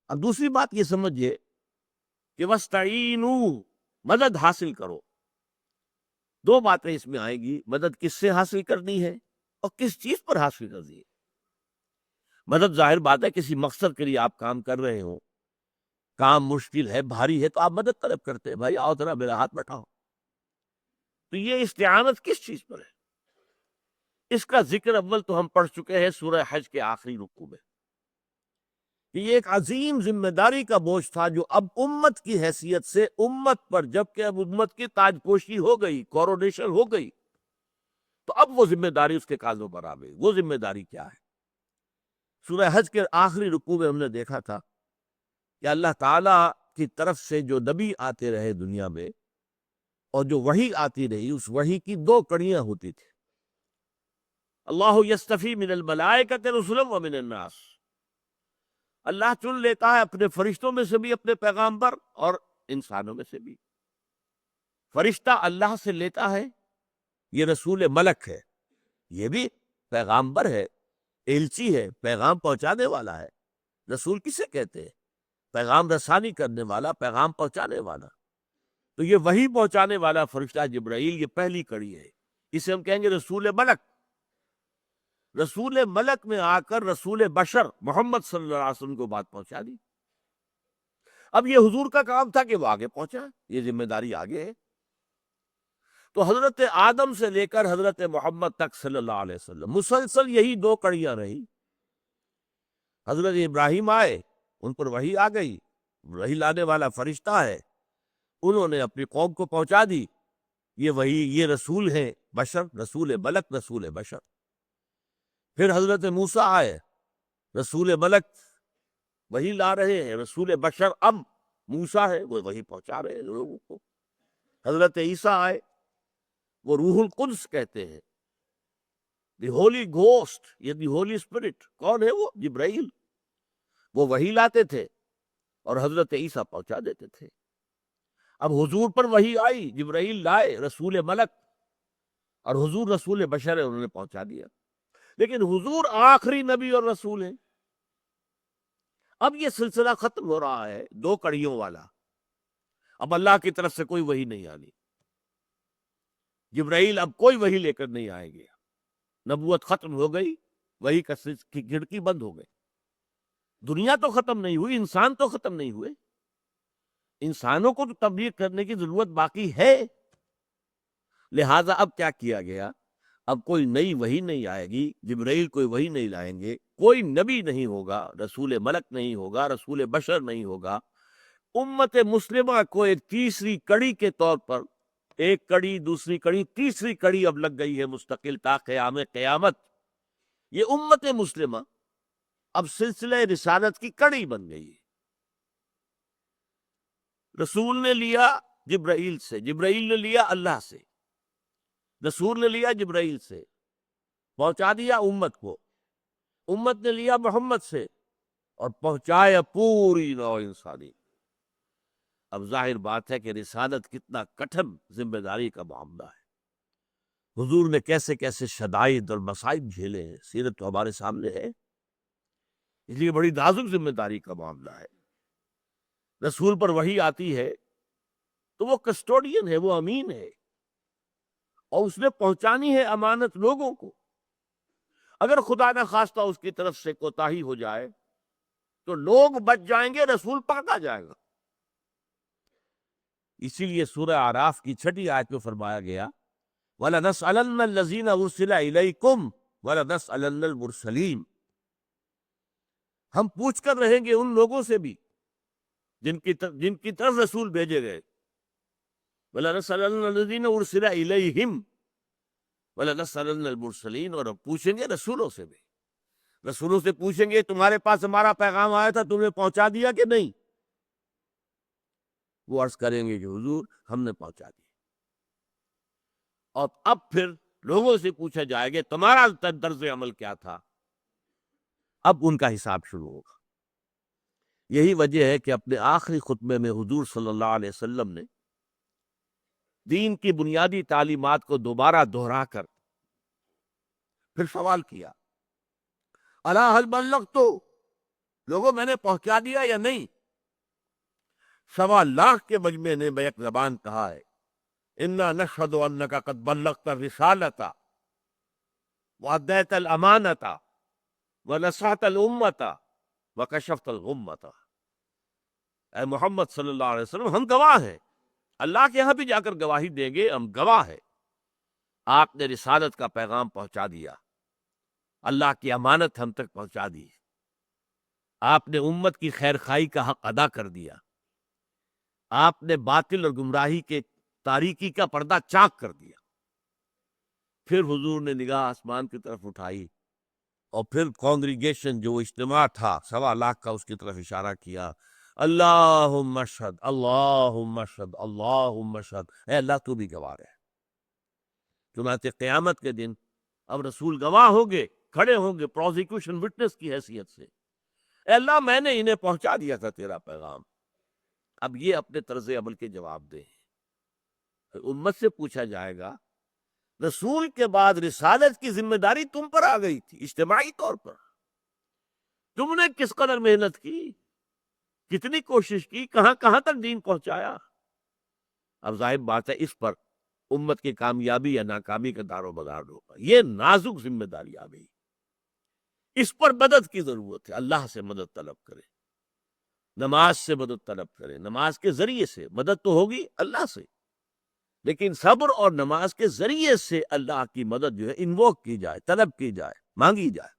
اب دوسری بات یہ سمجھیے کہ وَاسْتَعِینُوا، مدد حاصل کرو. دو باتیں اس میں آئیں گی، مدد کس سے حاصل کرنی ہے اور کس چیز پر حاصل کرنی ہے. مدد ظاہر بات ہے کسی مقصد کے لیے آپ کام کر رہے ہوں، کام مشکل ہے، بھاری ہے، تو آپ مدد طلب کرتے ہیں، بھائی آؤ ذرا میرا ہاتھ بٹھاؤ. تو یہ استعانت کس چیز پر ہے؟ اس کا ذکر اول تو ہم پڑھ چکے ہیں سورہ حج کے آخری رکوع میں، کہ یہ ایک عظیم ذمہ داری کا بوجھ تھا جو اب امت کی حیثیت سے امت پر، جبکہ اب امت کی تاج پوشی ہو گئی، کورونیشن ہو گئی، تو اب وہ ذمہ داری اس کے کاندھوں پر آ گئی. وہ ذمہ داری کیا ہے؟ سورہ حج کے آخری رکوع میں ہم نے دیکھا تھا کہ اللہ تعالی کی طرف سے جو نبی آتے رہے دنیا میں اور جو وحی آتی رہی، اس وحی کی دو کڑیاں ہوتی تھی. اللہ یستفی من الملائکۃ رسلا ومن الناس، اللہ چن لیتا ہے اپنے فرشتوں میں سے بھی اپنے پیغامبر اور انسانوں میں سے بھی. فرشتہ اللہ سے لیتا ہے، یہ رسول ملک ہے، یہ بھی پیغامبر ہے، ایلچی ہے، پیغام پہنچانے والا ہے. رسول کسے کہتے ہیں؟ پیغام رسانی کرنے والا، پیغام پہنچانے والا. تو یہ وحی پہنچانے والا فرشتہ جبرائیل، یہ پہلی کڑی ہے، اسے ہم کہیں گے رسول ملک. رسول ملک میں آ کر رسول بشر محمد صلی اللہ علیہ وسلم کو بات پہنچا دی. اب یہ حضور کا کام تھا کہ وہ آگے پہنچا، یہ ذمہ داری آگے ہے. تو حضرت آدم سے لے کر حضرت محمد تک صلی اللہ علیہ وسلم مسلسل یہی دو کڑیاں رہی. حضرت ابراہیم آئے، ان پر وحی آ گئی، وحی لانے والا فرشتہ ہے، انہوں نے اپنی قوم کو پہنچا دی. یہ وحی، یہ رسول ہیں بشر، رسول ملک، رسول بشر. پھر حضرت موسیٰ آئے، رسول ملک وہی لا رہے ہیں، رسول بشر اب موسیٰ ہے، وہ وہی پہنچا رہے ہیں لوگوں کو. حضرت عیسیٰ آئے، وہ روح القدس کہتے ہیں، دی ہولی گھوسٹ یا دی ہولی اسپرٹ. کون ہے وہ؟ جبرائیل. وہ وہی لاتے تھے اور حضرت عیسیٰ پہنچا دیتے تھے. اب حضور پر وہی آئی، جبرائیل لائے رسول ملک، اور حضور رسول بشر ہے، انہوں نے پہنچا دیا. لیکن حضور آخری نبی اور رسول ہیں. اب یہ سلسلہ ختم ہو رہا ہے دو کڑیوں والا. اب اللہ کی طرف سے کوئی وحی نہیں آنی، جبرائیل اب کوئی وحی لے کر نہیں آئیں گے. نبوت ختم ہو گئی، وحی کی کھڑکی بند ہو گئی. دنیا تو ختم نہیں ہوئی، انسان تو ختم نہیں ہوئے. انسانوں کو تو تبلیغ کرنے کی ضرورت باقی ہے. لہذا اب کیا کیا گیا؟ اب کوئی نئی وحی نہیں آئے گی، جبرائیل کوئی وحی نہیں لائیں گے، کوئی نبی نہیں ہوگا، رسول ملک نہیں ہوگا، رسول بشر نہیں ہوگا. امت مسلمہ کو ایک تیسری کڑی کے طور پر، ایک کڑی، دوسری کڑی، تیسری کڑی اب لگ گئی ہے مستقل تا قیام قیامت. یہ امت مسلمہ اب سلسلہ رسالت کی کڑی بن گئی ہے. رسول نے لیا جبرائیل سے، جبرائیل نے لیا اللہ سے، رسول نے لیا جبرائیل سے، پہنچا دیا امت کو، امت نے لیا محمد سے اور پہنچایا پوری نوع انسانی. اب ظاہر بات ہے کہ رسالت کتنا کٹھن ذمہ داری کا معاملہ ہے. حضور نے کیسے کیسے شدائد اور مصائب جھیلے ہیں، سیرت تو ہمارے سامنے ہے. اس لیے بڑی نازک ذمہ داری کا معاملہ ہے. رسول پر وحی آتی ہے تو وہ کسٹوڈین ہے، وہ امین ہے، اور اس نے پہنچانی ہے امانت لوگوں کو. اگر خدا نہ خواستہ اس کی طرف سے کوتاہی ہو جائے تو لوگ بچ جائیں گے، رسول پکڑا جائے گا. اسی لیے سورہ اعراف کی 6 آیت میں فرمایا گیا وَلَنَسْأَلَنَّ الَّذِينَ أُرْسِلَ إِلَيْكُمْ وَلَنَسْأَلَنَّ الْمُرْسَلِينَ. ہم پوچھ کر رہیں گے ان لوگوں سے بھی جن کی طرف رسول بھیجے گئے. وَلَنَسْأَلَنَّ الَّذِينَ أُرْسِلَ إِلَيْهِمْ وَلَنَسْأَلَنَّ الْمُرْسَلِينَ. اور ہم پوچھیں گے رسولوں سے بھی. رسولوں سے پوچھیں گے تمہارے پاس ہمارا پیغام آیا تھا، تم نے پہنچا دیا کہ نہیں؟ وہ عرض کریں گے کہ حضور ہم نے پہنچا دیا. اور اب پھر لوگوں سے پوچھا جائے گا تمہارا طرز عمل کیا تھا. اب ان کا حساب شروع ہوگا. یہی وجہ ہے کہ اپنے آخری خطبے میں حضور صلی اللہ علیہ وسلم نے دین کی بنیادی تعلیمات کو دوبارہ دہرا کر پھر سوال کیا الا هل بلغت؟ لوگوں میں نے پہنچا دیا یا نہیں؟ 1.25 کے مجمع نے بیک زبان کہا ہے انا نشهد انك قد بلغت الرسالة واديت الامانة ونصحت الامة وكشفت الغمة۔ اے محمد صلی اللہ علیہ وسلم، ہم گواہ ہیں، اللہ کے یہاں بھی جا کر گواہی دیں گے، ہم گواہ ہیں، آپ نے رسالت کا پیغام پہنچا دیا، اللہ کی امانت ہم تک پہنچا دی، آپ نے امت کی خیر خواہی کا حق ادا کر دیا، آپ نے باطل اور گمراہی کے تاریکی کا پردہ چاک کر دیا۔ پھر حضور نے نگاہ آسمان کی طرف اٹھائی اور پھر کانگریگیشن جو اجتماع تھا 1.25 کا، اس کی طرف اشارہ کیا، اللہم اشہد اللہم اشہد اللہم اشہد، اے اللہ تو بھی گواہ ہے۔ چنانچہ قیامت کے دن اب رسول گواہ ہوں گے، کھڑے ہوں گے پروزیکیوشن وٹنس کی حیثیت سے، اے اللہ میں نے انہیں پہنچا دیا تھا تیرا پیغام، اب یہ اپنے طرز عمل کے جواب دیں۔ امت سے پوچھا جائے گا رسول کے بعد رسالت کی ذمہ داری تم پر آ گئی تھی اجتماعی طور پر، تم نے کس قدر محنت کی، کتنی کوشش کی، کہاں کہاں تک دین پہنچایا۔ اب ظاہر بات ہے اس پر امت کی کامیابی یا ناکامی کا دار و مدار ہوگا، یہ نازک ذمہ داری آ گئی، اس پر مدد کی ضرورت ہے، اللہ سے مدد طلب کرے، نماز سے مدد طلب کرے، نماز کے ذریعے سے مدد تو ہوگی اللہ سے، لیکن صبر اور نماز کے ذریعے سے اللہ کی مدد جو ہے انووک کی جائے، طلب کی جائے، مانگی جائے۔